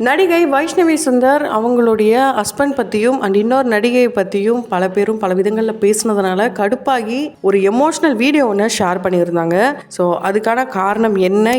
நடிகை வைஷ்ணவி சுந்தர் அவங்களுடைய ஹஸ்பண்ட் பற்றியும் அண்ட் இன்னொரு நடிகை பற்றியும் பல பேரும் பல விதங்களில் பேசினதுனால கடுப்பாகி ஒரு எமோஷ்னல் வீடியோ ஒன்று ஷேர் பண்ணியிருந்தாங்க. ஸோ அதுக்கான காரணம்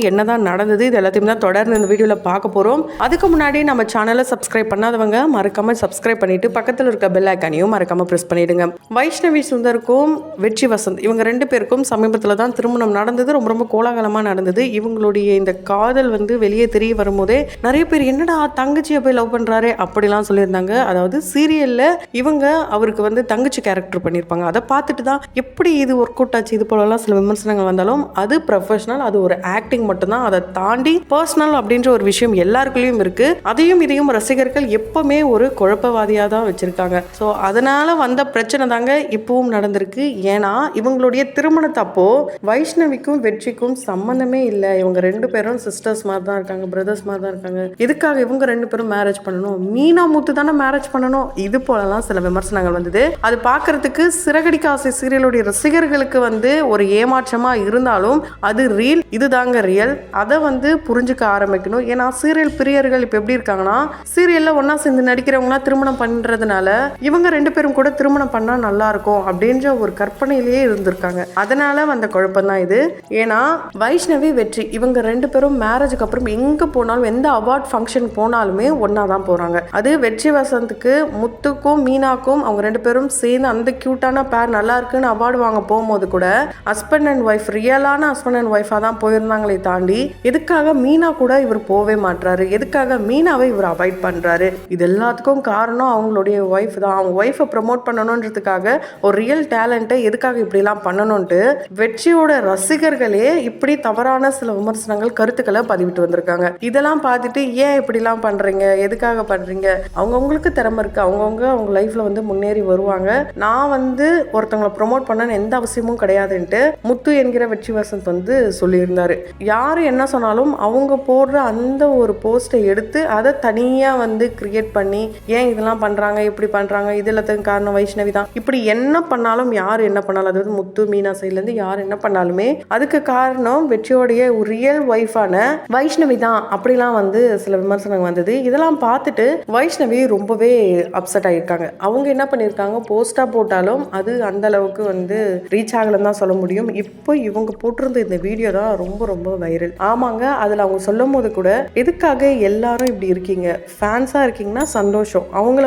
என்னதான் நடந்தது, இது எல்லாத்தையும் தான் தொடர்ந்து இந்த வீடியோவில் பார்க்க போகிறோம். அதுக்கு முன்னாடி நம்ம சேனலை சப்ஸ்கிரைப் பண்ணாதவங்க மறக்காமல் சப்ஸ்கிரைப் பண்ணிவிட்டு பக்கத்தில் இருக்க பெல் ஐக்கானையும் மறக்காமல் ப்ரெஸ் பண்ணிவிடுங்க. வைஷ்ணவி சுந்தருக்கும் வெற்றி வசந்த் இவங்க ரெண்டு பேருக்கும் சமீபத்தில் தான் திருமணம் நடந்தது. ரொம்ப ரொம்ப கோலாகலமாக நடந்தது. இவங்களுடைய இந்த காதல் வெளியே தெரிய வரும்போதே நிறைய பேர் என்னடா தங்கச்சியை போய் லவ் பண்ணுறாரு அப்படிலாம் சொல்லியிருந்தாங்க. அதாவது சீரியலில் இவங்க அவருக்கு தங்கச்சி கேரக்டர் பண்ணியிருப்பாங்க. அதை பார்த்துட்டு தான் எப்படி இது ஒர்க் அவுட் ஆச்சு, இது போலலாம் சில விமர்சனங்கள் வந்தாலும் அது ப்ரொஃபஷனல், அது ஒரு ஆக்டிங் மட்டும்தான். அதை தாண்டி பர்சனல் அப்படின்ற ஒரு விஷயம் எல்லாருக்குள்ளேயும் இருக்குது. அதையும் இதையும் ரசிகர்கள் எப்பவுமே ஒரு குழப்பவாதியாக தான் வச்சுருக்காங்க. ஸோ அதனால் வந்த பிரச்சனை தாங்க இப்பவும் நடந்திருக்கு. ஏன்னா இவங்களுடைய திருமணத்தப்போ வைஷ்ணவிக்கும் வெற்றிக்கும் சம்மந்தமே இல்லை. இவங்க ரெண்டு பேரும் சிஸ்டர்ஸ் மாதிரி தான் இருக்காங்க, பிரதர்ஸ் மாதிரி தான் இருக்காங்க. எதுக்காக இவங்க ரெண்டு பேரும் மேரேஜ் பண்ணணும், மீனா முத்து தானே மேரேஜ் பண்ணணும், இது போலலாம் சில விமர்சனங்கள் வந்தது. அது பார்க்கறதுக்கு சிறகடிக்க ஆசை சீரியலுடைய ரசிகர்களுக்கு ஒரு ஏமாற்றமா இருந்தாலும் அது ரீல், இதுதாங்க ரியல். அதை புரிஞ்சுக்க ஆரம்பிக்கணும். ஏன்னா சீரியல் பிரியர்கள் இப்போ எப்படி இருக்காங்கன்னா, சீரியல்ல ஒன்னா சேர்ந்து நடிக்கிறவங்களாம் திருமணம் பண்றதுனால இவங்க ரெண்டு பேரும் கூட திருமணம் பண்ணா நல்லா இருக்கும் அப்படின்ற ஒரு கற்பனையிலேயே இருந்திருக்காங்க. அதனால வந்த குழப்பம் தான் இது. ஏன்னா வைஷ்ணவி வெற்றி இவங்க ரெண்டு பேரும் மேரேஜுக்கு அப்புறம் எங்க போனாலும் எந்த அவார்ட் ஃபங்க்ஷன் போனாலுமே ஒன்னா தான் போறாங்க. அது வெற்றி வசந்துக்கு முத்துக்கும் மீனாக்கும் அவங்க ரெண்டு பேரும் சேர்ந்து அந்த கியூட்டான பேர் நல்லா இருக்குன்னு அவார்டு வாங்க போகும்போது கூட ஹஸ்பண்ட் அண்ட் ஒய்ஃப், ரியலான ஹஸ்பண்ட் அண்ட் ஒய்ஃபா தான் போயிருந்தாங்களே தாண்டி எதுக்காக மீனா கூட இவர் போவே மாட்டாரு, எதுக்காக மீனாவை இவர் அவாய்ட் பண்றாரு, இது எல்லாத்துக்கும் காரணம் அவங்களுடைய ஒய்ஃப் தான். அவங்க ஒய்ஃபை ப்ரமோட் பண்ணணுன்றதுக்காக ஒரு ரியல் டேலண்ட்டை எதுக்காக இப்படிலாம் பண்ணணும்ட்டு வெற்றியோட ரசிகர்களே இப்படி தவறான சில விமர்சனங்கள் கருத்துக்களை பதிவிட்டு வந்திருக்காங்க. இதெல்லாம் பார்த்துட்டு ஏன் இப்படிலாம் பண்றீங்க, எதுக்காக பண்றீங்க, அவங்கவுங்களுக்கு திறமை இருக்கு, அவங்க லைஃப்ல முன்னேறி வருவாங்க. நான் ஒருத்தவங்களை ப்ரொமோட் பண்ண எந்த அவசியமும் கிடையாதுன்ட்டு முத்து என்கிற வெற்றி வசந்த் சொல்லியிருந்தாரு. யாரு என்ன சொன்னாலும் அவங்க போடுற அந்த ஒரு போஸ்டை எடுத்து அதை தனியா கிரியேட் பண்ணி ஏன் இதெல்லாம் பண்றாங்க, இப்படி பண்றாங்க, இது எல்லாத்துக்கும் காரணம் வைஷ்ணவி தான், இப்படி என்ன பண்ணாலும் யார் என்ன பண்ணாலும், அதாவது முத்து மீனா சைட்ல இருந்து யார் என்ன பண்ணாலுமே அதுக்கு காரணம் வெற்றியோடைய ஒரு ரியல் ஒய்ஃபான வைஷ்ணவி தான் அப்படிலாம் சில விமர்சனம் வந்தது. இதெல்லாம் பார்த்துட்டு வைஷ்ணவி ரொம்பவே அப்செட் ஆகியிருக்காங்க. அவங்க என்ன பண்ணியிருக்காங்க, போஸ்டா போட்டாலும் அது அந்த அளவுக்கு ரீச் ஆகலன்னு தான் சொல்ல முடியும். இப்போ இவங்க போட்டிருந்த இந்த வீடியோ தான் ரொம்ப ரொம்ப வைரல். ஆமாங்க, அதில் அவங்க சொல்லும் போது கூட எதுக்காக எல்லாரும் இப்படி இருக்கீங்க, ஃபேன்ஸாக இருக்கீங்கன்னா சந்தோஷம், அவங்கள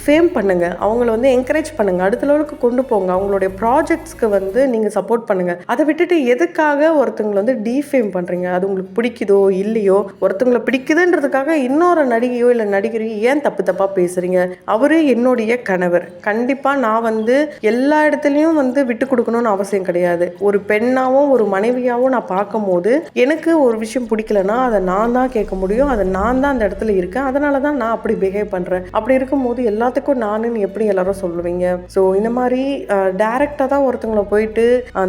ஃபேம் பண்ணுங்க, அவங்கள என்கரேஜ் பண்ணுங்க, அடுத்த லெவலுக்கு கொண்டு போங்க, அவங்களுடைய ப்ராஜெக்ட்ஸ்க்கு நீங்கள் சப்போர்ட் பண்ணுங்க. அதை விட்டுட்டு எதுக்காக ஒருத்தவங்களை டீஃபேம் பண்றீங்க, அது உங்களுக்கு பிடிக்குதோ இல்லையோ, ஒருத்தவங்களை பிடிக்குதுன்றதுக்காக இன்னொரு நடிகையோ இல்லை நடிகரையோ ஏன் தப்பா பேசுறீங்க, அவரு என்னுடைய கணவர், கண்டிப்பா நான் எல்லா இடத்துலையும் விட்டு கொடுக்கணும்னு அவசியம் கிடையாது. ஒரு பெண்ணாவும் ஒரு மனைவியாவும் நான் பார்க்கும் போது எனக்கு ஒரு விஷயம் பிடிக்கலன்னா அதை நான் தான் கேட்க முடியும், அதை நான் தான் அந்த இடத்துல இருக்கேன், அதனால தான் நான் அப்படி பிஹேவ் பண்றேன். அப்படி இருக்கும்போது எல்லாத்துக்கும் நானுன்னு எப்படி எல்லாரும் சொல்லுவீங்க? ஸோ இந்த மாதிரி டைரக்டா தான் ஒருத்தவங்களை போயிட்டு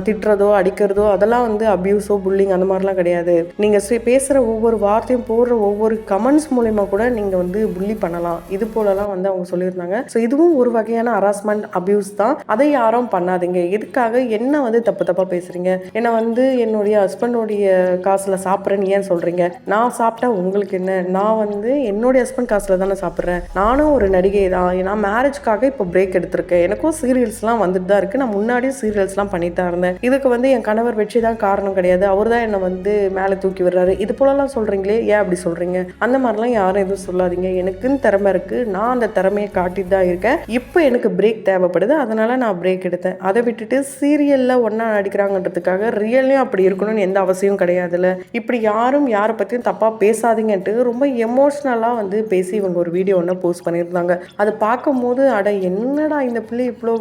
திட்டுறதோ அடிக்கிறதோ அதெல்லாம் அபியூஸோ புல்லிங் அந்த மாதிரிலாம் கிடையாது. நீங்க பேசுற ஒவ்வொரு வார்த்தையும் போடுற ஒவ்வொரு கமெண்ட்ஸ் மூலமா கூட நீங்க புள்ளி பண்ணலாம், இது போலலாம் அவங்க சொல்லியிருந்தாங்க. ஸோ இதுவும் ஒரு வகையான ஹராஸ்மெண்ட், அபியூஸ் தான். அதை யாரும் பண்ணாதீங்க. எதுக்காக என்ன தப்பா பேசுறீங்க, என்ன என்னுடைய ஹஸ்பண்டோடைய காசுல சாப்பிட்றேன்னு ஏன் சொல்றீங்க, நான் சாப்பிட்டா உங்களுக்கு என்ன, நான் என்னுடைய ஹஸ்பண்ட் காசுல தானே சாப்பிட்றேன், நானும் ஒரு நடிகை தான், நான் மேரேஜ்க்காக இப்போ பிரேக் எடுத்திருக்கேன், எனக்கும் சீரியல்ஸ்லாம் வந்துட்டு தான் இருக்கு, நான் முன்னாடியும் சீரியல்ஸ்லாம் பண்ணிட்டு தான் இருந்தேன், இதுக்கு என் கணவர் வெற்றி தான் காரணம் கிடையாது, அவர் தான் என்னை மேலே தூக்கி விடுறாரு, இது போலலாம் சொல்றீங்களே, ஏன் அப்படி சொல்றீங்க, அந்த மாதிரிலாம் யாரும் எதுவும் சொல்லாதீங்க. எனக்குன்னு திறமை இருக்கு, நான் அந்த திறமையை காட்டிட்டு தான் இருக்கேன், இப்போ எனக்கு பிரேக் தேவைப்படுது, அதனால நான் பிரேக் எடுத்தேன். அதை விட்டுட்டு சீரியல்ல ஒன்னா நடிக்கிறாங்கன்றதுக்காக ரியல்லையும் அப்படி இருக்கணும்னு எந்த அவசியம் கிடையாதுல்ல. இப்படி யாரும் யாரை பற்றியும் தப்பா பேசாதீங்கன்ட்டு ரொம்ப எமோஷ்னலா பேசி இவங்க ஒரு வீடியோ ஒன்று போஸ்ட் பண்ணியிருந்தாங்க. அதை பார்க்கும் போது அட என்னடா இந்த பிள்ளை இவ்வளோ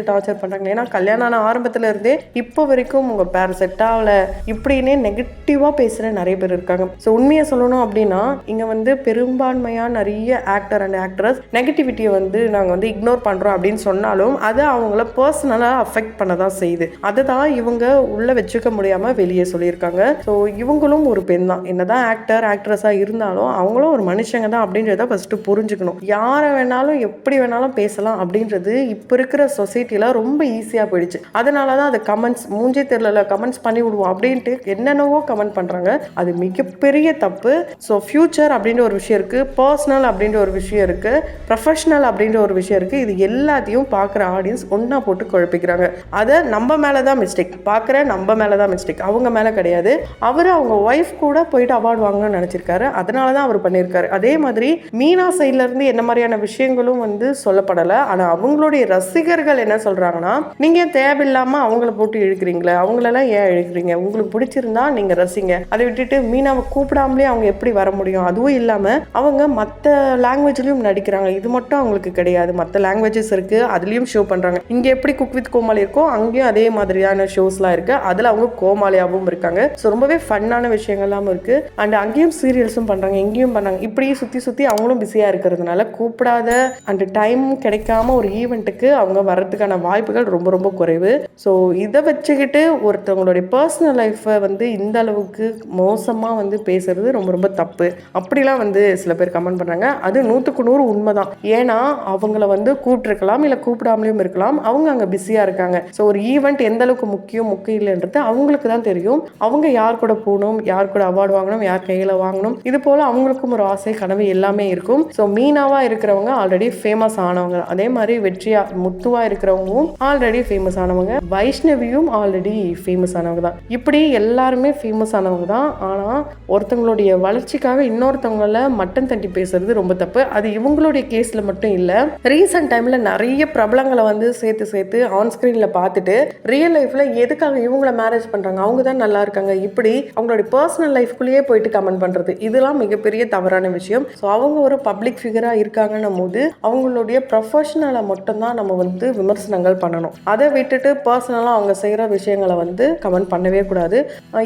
டார்ச்சர் பண்றாங்க. ஏன்னா கல்யாணம் ஆன ஆரம்பத்துல இருந்தே இப்போ வரைக்கும் உங்க பேர் செட் ஆகல இப்படின்னே நெகட்டிவா பேசுற நிறைய பேர் இருக்காங்க. ஸோ உண்மையை சொல்லணும் அப்படின்னா இங்க பெரும்பான்மையா நிறைய ஆக்டர் அண்ட் ஆக்ட்ரஸ் நெகட்டிவிட்டியை நாங்கள் இக்னோர் பண்ணுறோம் அப்படின்னு சொன்னாலும் அது அவங்கள பர்சனலாக அஃபெக்ட் பண்ண தான் செய்யுது. அதை தான் இவங்க உள்ளே வச்சுக்க முடியாமல் வெளியே சொல்லியிருக்காங்க. ஸோ இவங்களும் ஒரு பெண் தான், என்னதான் ஆக்டர் ஆக்ட்ரஸாக இருந்தாலும் அவங்களும் ஒரு மனுஷங்க தான் அப்படின்றத ஃபஸ்ட்டு புரிஞ்சுக்கணும். யாரை வேணாலும் எப்படி வேணாலும் பேசலாம் அப்படின்றது இப்போ இருக்கிற சொசைட்டியில் ரொம்ப ஈஸியாக போயிடுச்சு. அதனால தான் அது கமெண்ட்ஸ் மூஞ்சே தெரியல கமெண்ட்ஸ் பண்ணி விடுவோம் அப்படின்ட்டு என்னென்னவோ கமெண்ட் பண்ணுறாங்க. அது மிகப்பெரிய தப்பு. ஸோ ஃபியூச்சர் ஃப்யூச்சர் அப்படின்ற ஒரு விஷயம் இருக்குது, பர்சனல் அப்படின்ற ஒரு விஷயம் இருக்குது, ப்ரொஃபஷனல் அப்படின்ற ஒரு விஷயம் இருக்குது. இது எல்லாத்தையும் பார்க்குற ஆடியன்ஸ் ஒன்றா போட்டு குழப்பிக்கிறாங்க. அதை நம்ம மேலே தான் மிஸ்டேக், பார்க்குற நம்ம மேலே தான் மிஸ்டேக், அவங்க மேலே கிடையாது. அவர் அவங்க ஒய்ஃப் கூட போயிட்டு அவார்டு வாங்கணும்னு நினச்சிருக்காரு, அதனால தான் அவர் பண்ணியிருக்காரு. அதே மாதிரி மீனா சைட்லேருந்து என்ன மாதிரியான விஷயங்களும் வந்து சொல்லப்படலை. ஆனால் அவங்களுடைய ரசிகர்கள் என்ன சொல்கிறாங்கன்னா, நீங்கள் தேவையில்லாமல் அவங்கள போட்டு இழுக்கிறீங்களே, அவங்களெல்லாம் ஏன் இழுக்கிறீங்க, உங்களுக்கு பிடிச்சிருந்தா நீங்கள் ரசிங்க, அதை விட்டுட்டு மீனாவை கூப்பிடாமலே அவங்க எப்படி வர முடியும், அதுவும் இல்லாமல் அவங்க மற்ற லாங்குவேஜ்லையும் நடிக்கிறாங்க, இது மட்டும் அவங்களுக்கு கிடையாது, மற்ற லாங்குவேஜஸ் இருக்குது அதுலேயும் ஷோ பண்ணுறாங்க. இங்கே எப்படி குக் வித் கோமாளி இருக்கோ அங்கேயும் அதே மாதிரியான ஷோஸ்லாம் இருக்குது, அதில் அவங்க கோமாளியாகவும் இருக்காங்க. ஸோ ரொம்பவே ஃபன்னான விஷயங்கள்லாம் இருக்குது. அண்ட் அங்கேயும் சீரியல்ஸும் பண்ணுறாங்க, எங்கேயும் பண்ணாங்க. இப்படியே சுற்றி சுற்றி அவங்களும் பிஸியாக இருக்கிறதுனால கூப்பிடாத அண்ட் டைம் கிடைக்காம ஒரு ஈவெண்ட்டுக்கு அவங்க வர்றதுக்கான வாய்ப்புகள் ரொம்ப ரொம்ப குறைவு. ஸோ இதை வச்சுக்கிட்டு ஒருத்தவங்களுடைய பர்சனல் லைஃப்பை வந்து இந்த அளவுக்கு மோசமாக வந்து பேசுறது ரொம்ப ரொம்ப தப்பு அப்படிலாம் வந்து சில பேர் கமெண்ட் பண்ணுறாங்க. அது 100% உண்மைதான். ஏன்னா அவங்கள வந்து கூப்பிட்டுருக்கலாம், இல்லை கூப்பிடாமலையும் இருக்கலாம், அவங்க அங்கே பிஸியாக இருக்காங்க. ஸோ ஒரு ஈவெண்ட் எந்த அளவுக்கு முக்கியம் இல்லைன்றது அவங்களுக்கு தான் தெரியும். அவங்க யார் கூட போகணும், யார் கூட அவார்டு வாங்கணும், யார் கையில் வாங்கணும், இது போல் அவங்களுக்கும் ஒரு ஆசை கனவு எல்லாமே இருக்கும். ஸோ மீனாவாக இருக்கிறவங்க ஆல்ரெடி ஃபேமஸ் ஆனவங்க, அதே மாதிரி வெற்றியா முத்துவாக இருக்கிறவங்களும் ஆல்ரெடி ஃபேமஸ் ஆனவங்க, வைஷ்ணவியும் ஆல்ரெடி ஃபேமஸ் ஆனவங்க தான். இப்படி எல்லாருமே ஃபேமஸ் ஆனவங்க தான். ஆனால் ஒருத்தவங்களுடைய வளர்ச்சிக்காக இன்னொருத்தவங்கள மட்டன் தட்டி பேசுறது ரொம்ப தப்பு. அது இவங்களுடைய கேஸில் மட்டும் இல்லை, ரீசெண்ட் டைமில் நிறைய பிரபலங்களை வந்து சேர்த்து ஆன் ஸ்க்ரீனில் பார்த்துட்டு ரியல் லைஃப்பில் எதுக்காக இவங்கள மேரேஜ் பண்ணுறாங்க, அவங்க தான் நல்லா இருக்காங்க, இப்படி அவங்களுடைய பர்சனல் லைஃப்குள்ளேயே போயிட்டு கமெண்ட் பண்ணுறது, இதெல்லாம் மிகப்பெரிய தவறான விஷயம். ஸோ அவங்க ஒரு பப்ளிக் ஃபிகராக இருக்காங்கன்னும் போது அவங்களுடைய ப்ரொஃபஷனலை மட்டும்தான் நம்ம வந்து விமர்சனங்கள் பண்ணணும். அதை விட்டுட்டு பர்சனலாக அவங்க செய்கிற விஷயங்களை வந்து கமெண்ட் பண்ணவே கூடாது.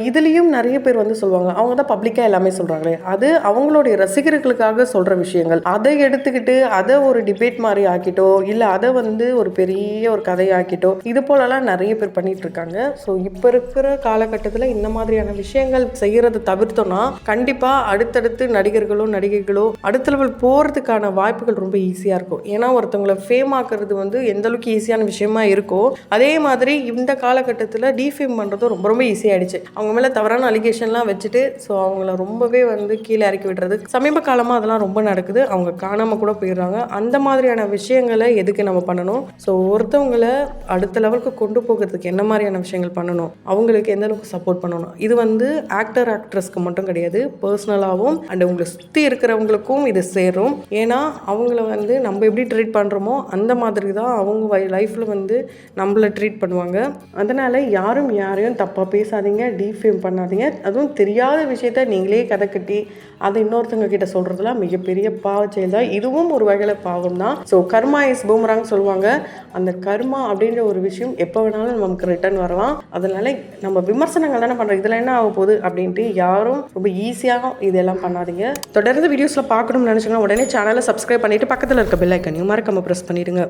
இதுலேயும் நிறைய பேர் வந்து சொல்லுவாங்க, அவங்க தான் பப்ளிக்காக எல்லாமே சொல்கிறாங்களே, அது அவங்களுடைய ரசிகர்களுக்காக சொல்கிற விஷயங்கள், அதை எடுத்துக்கிட்டு அதை ஒரு டிபேட் மாதிரி ஆக்கிட்டோ, இல்லை அதை வந்து ஒரு பெரிய ஒரு கதையாக்கிட்டோ, இது போலலாம் நிறைய பேர் பண்ணிட்டு இருக்காங்க. ஸோ இப்போ இருக்கிற காலகட்டத்தில் இந்த மாதிரியான விஷயங்கள் செய்கிறத தவிர்த்தோம்னா கண்டிப்பாக அடுத்தடுத்து நடிகர்களோ அடுத்த லெவல் போகிறதுக்கான வாய்ப்புகள் ரொம்ப ஈஸியாக இருக்கும். ஏன்னா ஒருத்தவங்களை ஃபேம் ஆக்குறது வந்து எந்த அளவுக்கு ஈஸியான விஷயமா இருக்கோ, அதே மாதிரி இந்த காலகட்டத்தில் டிஃபேம் பண்ணுறதும் ரொம்ப ரொம்ப ஈஸியாகிடுச்சு. அவங்க மேலே தவறான அலிகேஷன்லாம் வச்சுட்டு ஸோ அவங்கள ரொம்பவே வந்து கீழே இறக்கி விடுறது சமீப காலமாக அதெல்லாம் ரொம்ப நடக்குது. அவங்க காணாமல் கூட போயிடுறாங்க. அந்த மாதிரியான விஷயங்களை எதுக்கு நம்ம பண்ணணும்? ஸோ ஒருத்தவங்களை அடுத்த லெவலுக்கு கொண்டு போகிறதுக்கு என்ன மாதிரியான விஷயங்கள் பண்ணணும், அவங்களுக்கு எந்த அளவுக்கு சப்போர்ட் பண்ணணும், இது வந்து ஆக்டர்ஸ்க்கு மட்டும் கிடையாது, பர்சனலாகவும் அண்ட் உங்களை சுற்றி இருக்கிறவங்களுக்கும் இது சேரும். ஏன்னா அவங்கள வந்து நம்ம எப்படி ட்ரீட் பண்ணுறோமோ அந்த மாதிரி தான் அவங்க லைஃப்பில் வந்து நம்மளை ட்ரீட் பண்ணுவாங்க. அதனால் யாரையும் தப்பாக பேசாதீங்க, டீஃபேம் பண்ணாதீங்க. அதுவும் தெரியாத விஷயத்த நீங்களே கதை கட்டி அதை இன்னொருத்தவங்க கிட்ட சொல்கிறதுலாம் மிகப்பெரிய பாவ செயல் தான். இதுவும் ஒரு வகையில் பாவம் தான். ஸோ கர்மா இஸ் பூமராங் சொல்லுவாங்க. அந்த கர்மா அப்படின்ற ஒரு விஷயம் எப்போ வேணாலும் நமக்கு ரிட்டர்ன் வரலாம். அதனால நம்ம விமர்சனங்கள் தானே பண்ணுறோம், இதில் என்ன ஆக போகுது அப்படின்ட்டு யாரும் ரொம்ப ஈஸியாக இதெல்லாம் பண்ணாதீங்க. தொடர்ந்து வீடியோஸில் பார்க்கணும்னு நினச்சிங்கன்னா உடனே சேனலை சப்ஸ்கிரைப் பண்ணிவிட்டு பக்கத்தில் இருக்க பெல் ஐக்கனையும் மறக்காம ப்ரெஸ் பண்ணிவிடுங்க.